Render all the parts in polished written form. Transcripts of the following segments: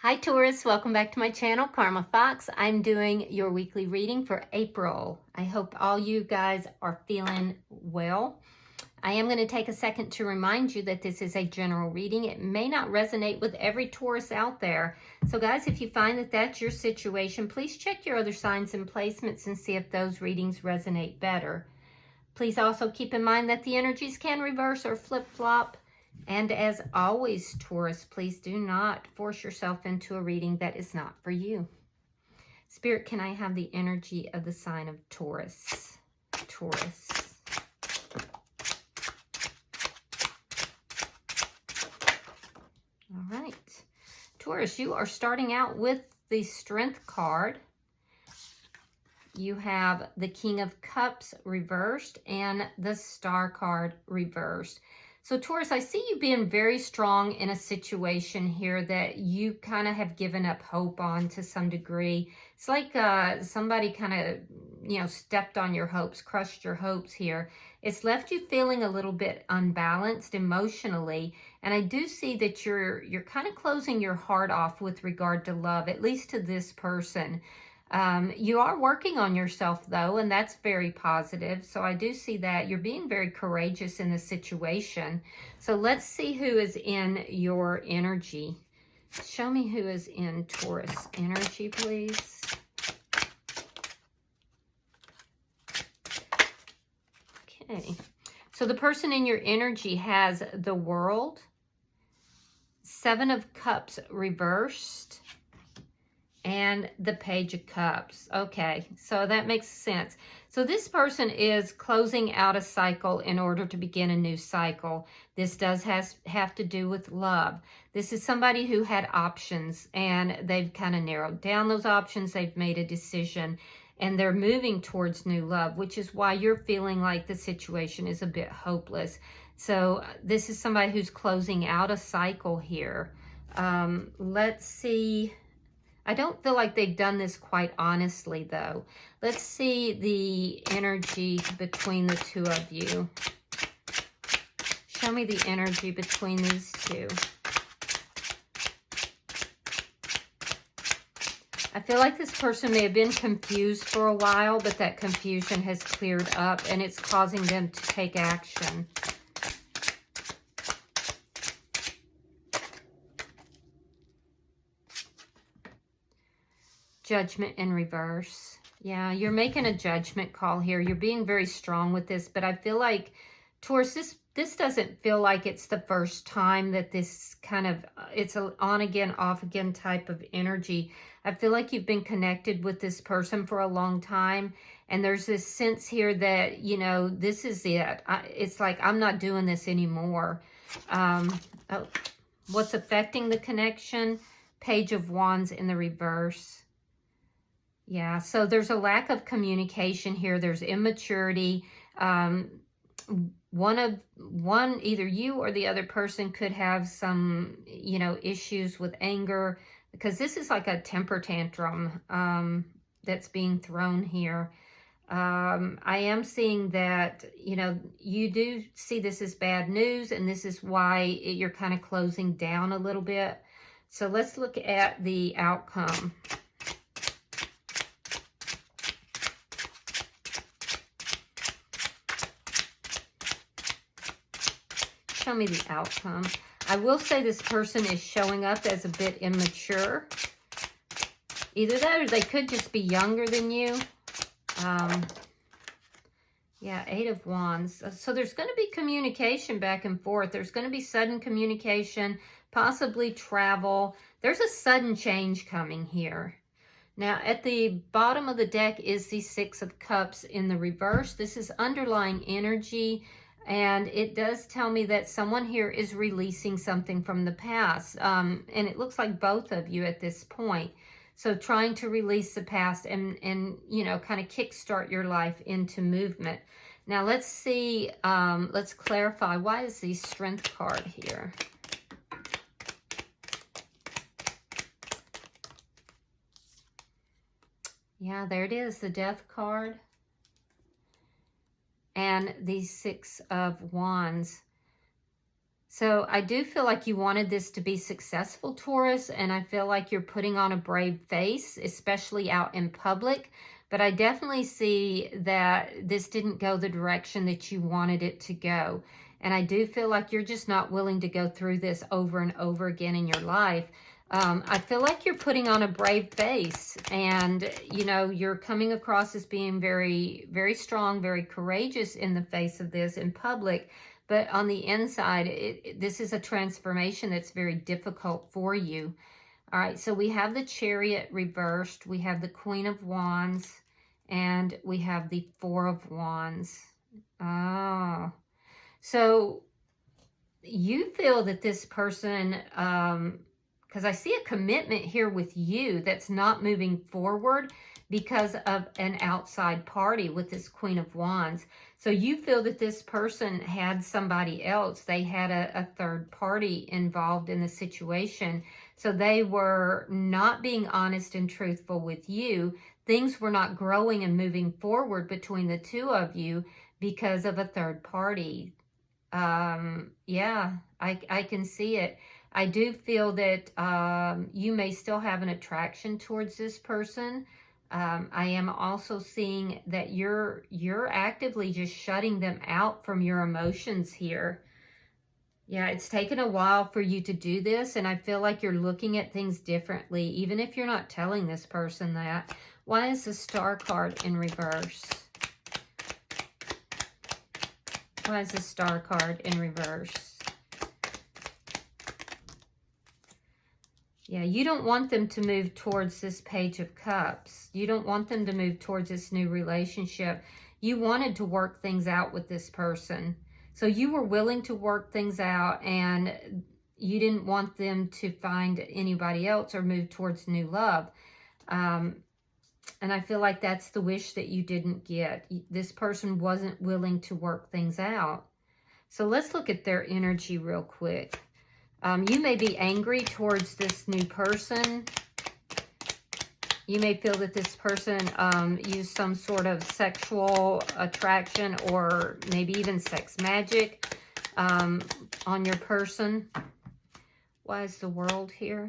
Hi Taurus, welcome back to my channel, Karma Fox. I'm doing your weekly reading for April. I hope all you guys are feeling well. I am going to take a second to remind you that this is a general reading. It may not resonate with every Taurus out there. So guys, if you find that that's your situation, please check your other signs and placements and see if those readings resonate better. Please also keep in mind that the energies can reverse or flip-flop. And as always, Taurus, please do not force yourself into a reading that is not for you. Spirit, can I have the energy of the sign of Taurus? Taurus. All right. Taurus, you are starting out with the Strength card. You have the King of Cups reversed and the Star card reversed. So Taurus, I see you being very strong in a situation here that you kind of have given up hope on to some degree. It's like somebody kind of, stepped on your hopes, crushed your hopes here. It's left you feeling a little bit unbalanced emotionally. And I do see that you're kind of closing your heart off with regard to love, at least to this person. You are working on yourself though, and that's very positive. So I do see that you're being very courageous in the situation. So let's see who is in your energy. Show me who is in Taurus energy, please. Okay. So the person in your energy has the World, Seven of Cups reversed, and the Page of Cups. Okay, so that makes sense. So this person is closing out a cycle in order to begin a new cycle. This does have to do with love. This is somebody who had options and they've kind of narrowed down those options. They've made a decision and they're moving towards new love, which is why you're feeling like the situation is a bit hopeless. So this is somebody who's closing out a cycle here. Let's see. I don't feel like they've done this quite honestly, though. Let's see the energy between the two of you. Show me the energy between these two. I feel like this person may have been confused for a while, but that confusion has cleared up and it's causing them to take action. Judgment in reverse. Yeah, you're making a judgment call here. You're being very strong with this, but I feel like, Taurus, this doesn't feel like it's the first time that this kind of, it's an on again, off again type of energy. I feel like you've been connected with this person for a long time, and there's this sense here that, this is it. It's like, I'm not doing this anymore. What's affecting the connection? Page of Wands in the reverse. Yeah, so there's a lack of communication here. There's immaturity. Either you or the other person could have some, issues with anger, because this is like a temper tantrum that's being thrown here. I am seeing that, you do see this as bad news, and this is why you're kind of closing down a little bit. So let's look at the outcome. Show me the outcome. I will say this person is showing up as a bit immature. Either that or they could just be younger than you. Yeah, Eight of Wands. So there's going to be communication back and forth. There's going to be sudden communication, possibly travel. There's a sudden change coming here. Now, at the bottom of the deck is the Six of Cups in the reverse. This is underlying energy. And it does tell me that someone here is releasing something from the past. And it looks like both of you at this point. So trying to release the past and kind of kickstart your life into movement. Now let's see, let's clarify. Why is the Strength card here? Yeah, there it is, the Death card. And the Six of Wands. So I do feel like you wanted this to be successful, Taurus, and I feel like you're putting on a brave face, especially out in public. But I definitely see that this didn't go the direction that you wanted it to go. And I do feel like you're just not willing to go through this over and over again in your life. I feel like you're putting on a brave face, and, you know, you're coming across as being very, very strong, very courageous in the face of this in public. But on the inside, this is a transformation that's very difficult for you. All right, so we have the Chariot reversed, we have the Queen of Wands, and we have the Four of Wands. Oh, so you feel that this person, because I see a commitment here with you that's not moving forward because of an outside party with this Queen of Wands. So you feel that this person had somebody else. They had a third party involved in the situation. So they were not being honest and truthful with you. Things were not growing and moving forward between the two of you because of a third party. Yeah, I can see it. I do feel that you may still have an attraction towards this person. I am also seeing that you're actively just shutting them out from your emotions here. Yeah, it's taken a while for you to do this, and I feel like you're looking at things differently, even if you're not telling this person that. Why is the Star card in reverse? Why is the Star card in reverse? Yeah, you don't want them to move towards this Page of Cups. You don't want them to move towards this new relationship. You wanted to work things out with this person. So you were willing to work things out, and you didn't want them to find anybody else or move towards new love. And I feel like that's the wish that you didn't get. This person wasn't willing to work things out. So let's look at their energy real quick. You may be angry towards this new person. You may feel that this person used some sort of sexual attraction or maybe even sex magic on your person. Why is the World here?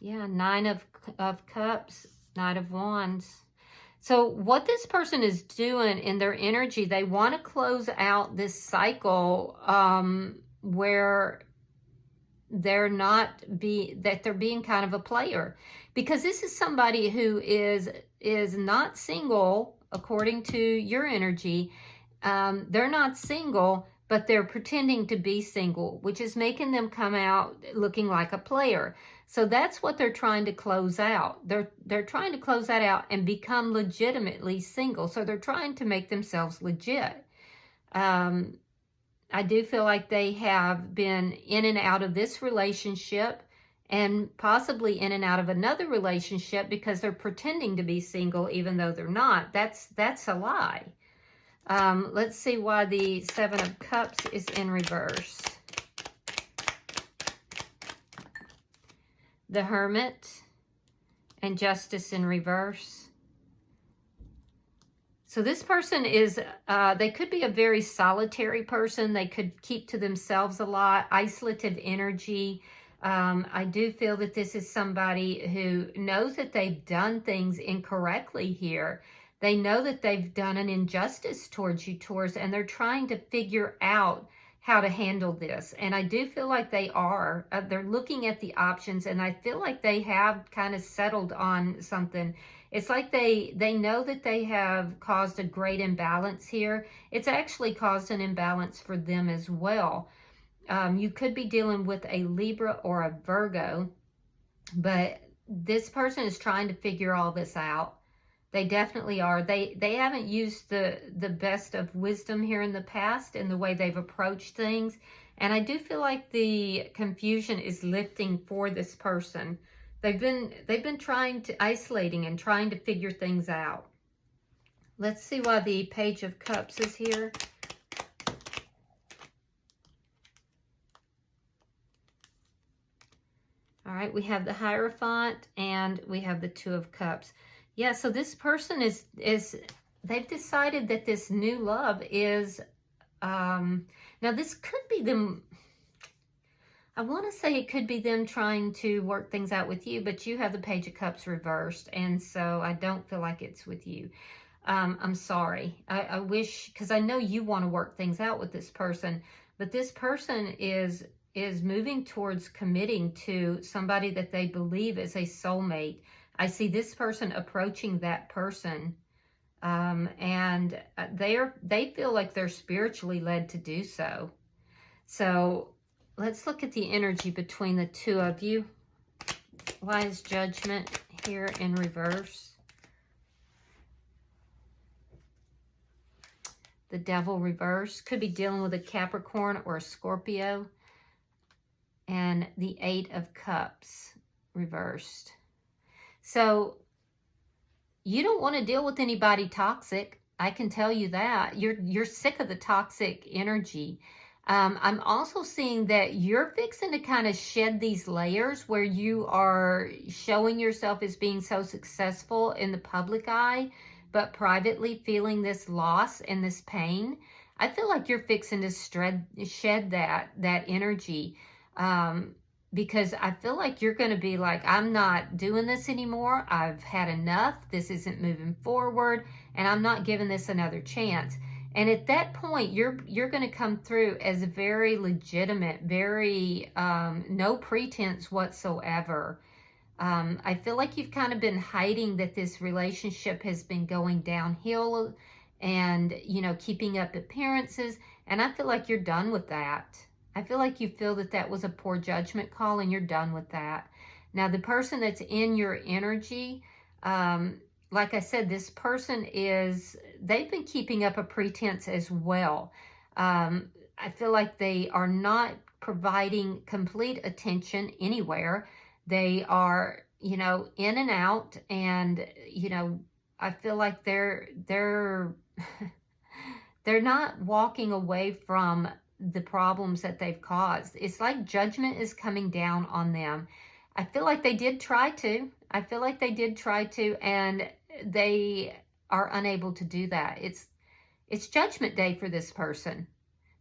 Yeah, Nine of Cups, Knight of Wands. So what this person is doing in their energy, they want to close out this cycle where they're being kind of a player, because this is somebody who is not single, according to your energy. They're not single, but they're pretending to be single, which is making them come out looking like a player. So that's what they're trying to close out. They're trying to close that out and become legitimately single. So they're trying to make themselves legit. I do feel like they have been in and out of this relationship and possibly in and out of another relationship because they're pretending to be single even though they're not. That's a lie. Let's see why the Seven of Cups is in reverse. The Hermit and Justice in reverse. So this person is, they could be a very solitary person. They could keep to themselves a lot, isolative energy. I do feel that this is somebody who knows that they've done things incorrectly here. They know that they've done an injustice towards you, Taurus, and they're trying to figure out how to handle this. And I do feel like they are. They're looking at the options, and I feel like they have kind of settled on something. It's like they know that they have caused a great imbalance here. It's actually caused an imbalance for them as well. You could be dealing with a Libra or a Virgo, but this person is trying to figure all this out. They definitely are. They haven't used the best of wisdom here in the past in the way they've approached things. And I do feel like the confusion is lifting for this person. They've been trying to isolating and trying to figure things out. Let's see why the Page of Cups is here. All right, we have the Hierophant and we have the Two of Cups. Yeah, so this person is they've decided that this new love is, now this could be them, I want to say it could be them trying to work things out with you, but you have the Page of Cups reversed, and so I don't feel like it's with you. I'm sorry. I wish, because I know you want to work things out with this person, but this person is moving towards committing to somebody that they believe is a soulmate. I see this person approaching that person, and they feel like they're spiritually led to do so. So let's look at the energy between the two of you. Why is Judgment here in reverse? The Devil reversed. Could be dealing with a Capricorn or a Scorpio. And the Eight of Cups reversed. So you don't want to deal with anybody toxic. I can tell you that. You're sick of the toxic energy. I'm also seeing that you're fixing to kind of shed these layers where you are showing yourself as being so successful in the public eye, but privately feeling this loss and this pain. I feel like you're fixing to shed that energy, because I feel like you're going to be like, I'm not doing this anymore. I've had enough. This isn't moving forward, and I'm not giving this another chance. And at that point, you're going to come through as very legitimate, very no pretense whatsoever. I feel like you've kind of been hiding that this relationship has been going downhill and, you know, keeping up appearances. And I feel like you're done with that. I feel like you feel that that was a poor judgment call and you're done with that. Now, the person that's in your energy, like I said, this person they've been keeping up a pretense as well. I feel like they are not providing complete attention anywhere. They are, you know, in and out, and, you know, I feel like they're not walking away from the problems that they've caused. It's like judgment is coming down on them. I feel like they did try to. And they are unable to do that. It's Judgment Day for this person.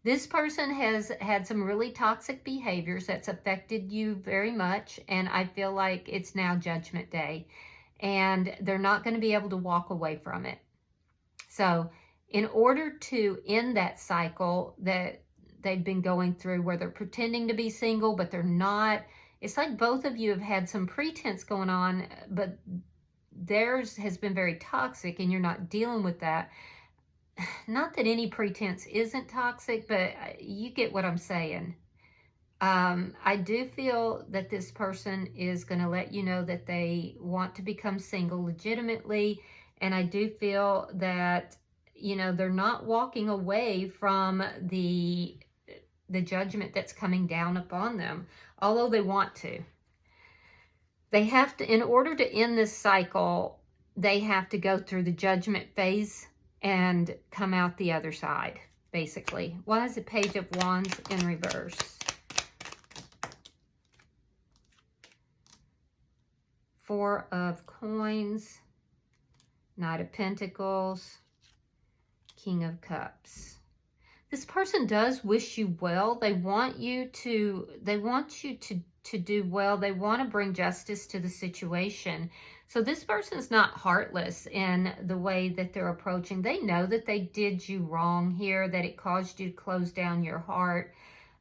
This person has had some really toxic behaviors that's affected you very much, and I feel like it's now Judgment Day, and they're not going to be able to walk away from it. So in order to end that cycle that they've been going through, where they're pretending to be single, but they're not, it's like both of you have had some pretense going on, but theirs has been very toxic and you're not dealing with that. Not that any pretense isn't toxic, but you get what I'm saying. I do feel that this person is going to let you know that they want to become single legitimately. And I do feel that, you know, they're not walking away from the judgment that's coming down upon them, although they want to. They have to, in order to end this cycle, they have to go through the judgment phase and come out the other side, basically. Why is the Page of Wands in reverse? Four of Coins, Knight of Pentacles, King of Cups. This person does wish you well. They want you to do well. They want to bring justice to the situation. So this person's not heartless in the way that they're approaching. They know that they did you wrong here, that it caused you to close down your heart.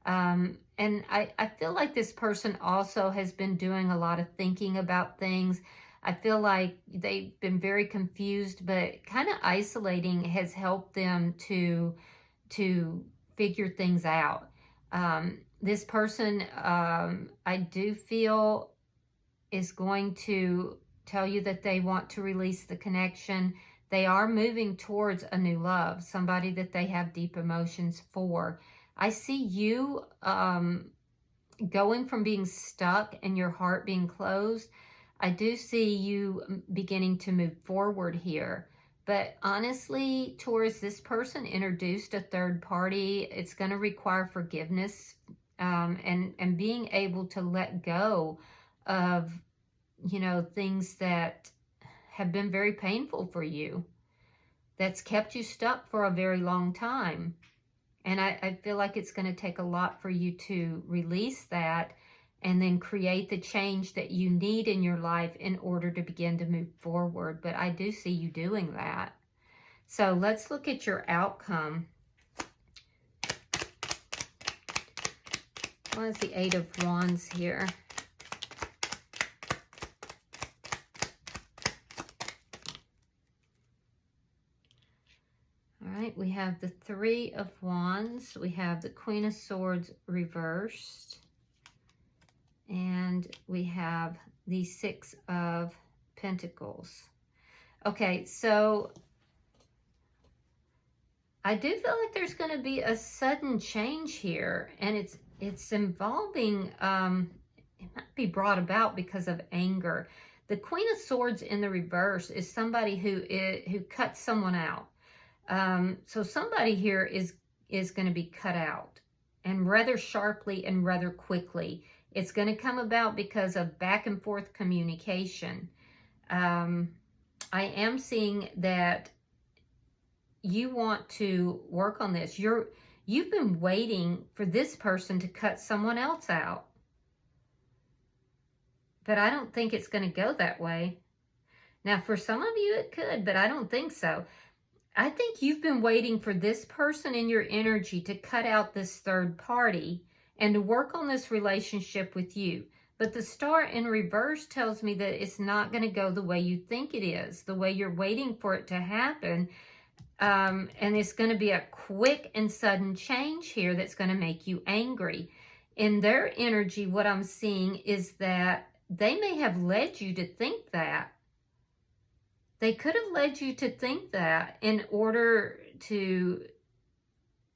And I feel like this person also has been doing a lot of thinking about things. I feel like they've been very confused, but kind of isolating has helped them to figure things out. This person, I do feel, is going to tell you that they want to release the connection. They are moving towards a new love, somebody that they have deep emotions for. I see you going from being stuck and your heart being closed. I do see you beginning to move forward here. But honestly, Taurus, this person introduced a third party. It's going to require forgiveness and being able to let go of, you know, things that have been very painful for you. that's kept you stuck for a very long time. And I feel like it's going to take a lot for you to release that and then create the change that you need in your life in order to begin to move forward. But I do see you doing that. So let's look at your outcome. What is the Eight of Wands here? All right, we have the Three of Wands. We have the Queen of Swords reversed. And we have the Six of Pentacles. Okay, so I do feel like there's going to be a sudden change here, and it's involving, it might be brought about because of anger. The Queen of Swords in the reverse is somebody who cuts someone out. So somebody here is going to be cut out, and rather sharply and rather quickly. It's going to come about because of back and forth communication. I am seeing that you want to work on this. You've been waiting for this person to cut someone else out. But I don't think it's going to go that way. Now, for some of you it could, but I don't think so. I think you've been waiting for this person in your energy to cut out this third party and to work on this relationship with you. But the Star in reverse tells me that it's not going to go the way you think it is, the way you're waiting for it to happen. And it's going to be a quick and sudden change here that's going to make you angry. In their energy, what I'm seeing is that they may have led you to think that. They could have led you to think that in order to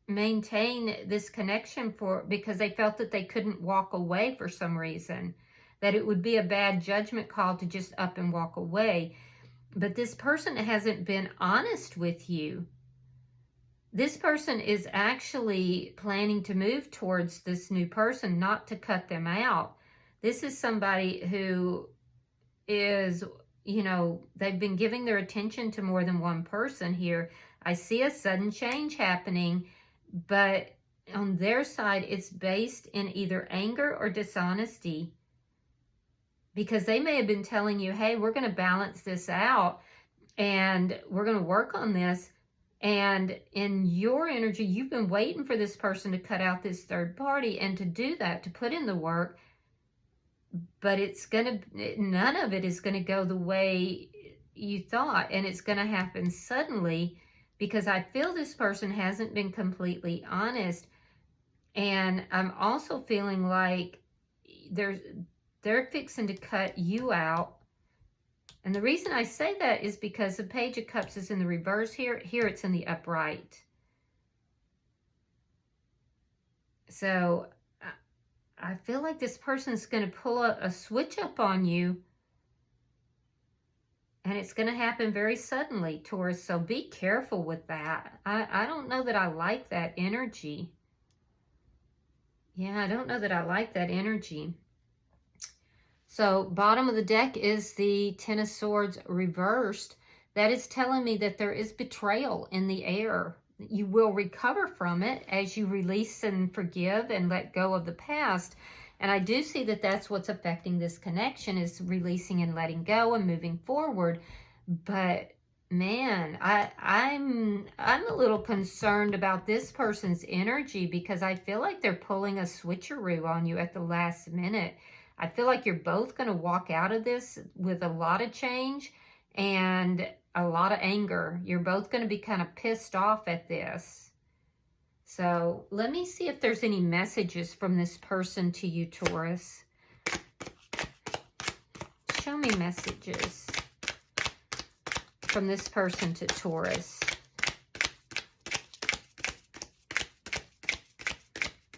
maintain this connection because they felt that they couldn't walk away for some reason, that it would be a bad judgment call to just up and walk away. But this person hasn't been honest with you. This person is actually planning to move towards this new person, not to cut them out. This is somebody who is, you know, they've been giving their attention to more than one person here. I see a sudden change happening, but on their side, it's based in either anger or dishonesty. Because they may have been telling you, hey, we're going to balance this out and we're going to work on this. And in your energy, you've been waiting for this person to cut out this third party and to do that, to put in the work. But none of it is going to go the way you thought. And it's going to happen suddenly because I feel this person hasn't been completely honest. And I'm also feeling like they're fixing to cut you out. And the reason I say that is because the Page of Cups is in the reverse here. Here it's in the upright. So I feel like this person's going to pull a switch up on you. And it's going to happen very suddenly, Taurus. So be careful with that. I don't know that I like that energy. Yeah, I don't know that I like that energy. So bottom of the deck is the Ten of Swords reversed. That is telling me that there is betrayal in the air. You will recover from it as you release and forgive and let go of the past. And I do see that that's what's affecting this connection, is releasing and letting go and moving forward. But man, I'm a little concerned about this person's energy because I feel like they're pulling a switcheroo on you at the last minute. I feel like you're both going to walk out of this with a lot of change and a lot of anger. You're both going to be kind of pissed off at this. So let me see if there's any messages from this person to you, Taurus. Show me messages from this person to Taurus.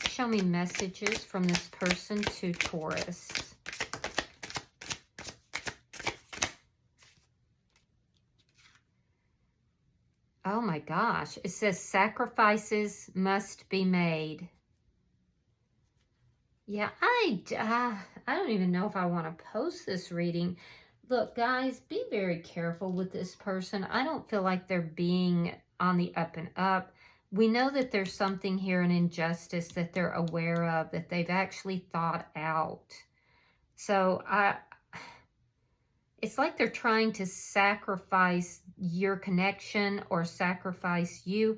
Show me messages from this person to Taurus. Oh my gosh. It says sacrifices must be made. Yeah, I don't even know if I want to post this reading. Look, guys, be very careful with this person. I don't feel like they're being on the up and up. We know that there's something here, an injustice that they're aware of, that they've actually thought out. So it's like they're trying to sacrifice your connection or sacrifice you.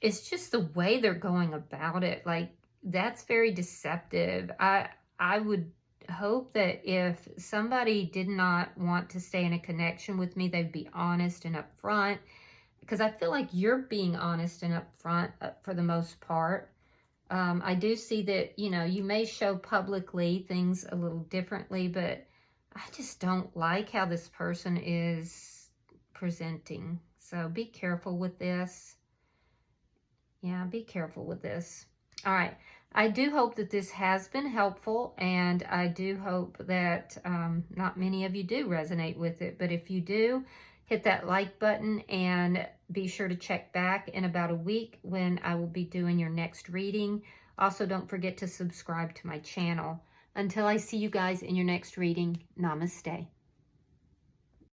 It's just the way they're going about it. Like, that's very deceptive. I would hope that if somebody did not want to stay in a connection with me, they'd be honest and upfront. Because I feel like you're being honest and upfront for the most part. I do see that, you know, you may show publicly things a little differently, but I just don't like how this person is presenting. So be careful with this. Yeah, be careful with this. All right. I do hope that this has been helpful, and I do hope that not many of you do resonate with it. But if you do, hit that like button and be sure to check back in about a week when I will be doing your next reading. Also, don't forget to subscribe to my channel. Until I see you guys in your next reading, namaste.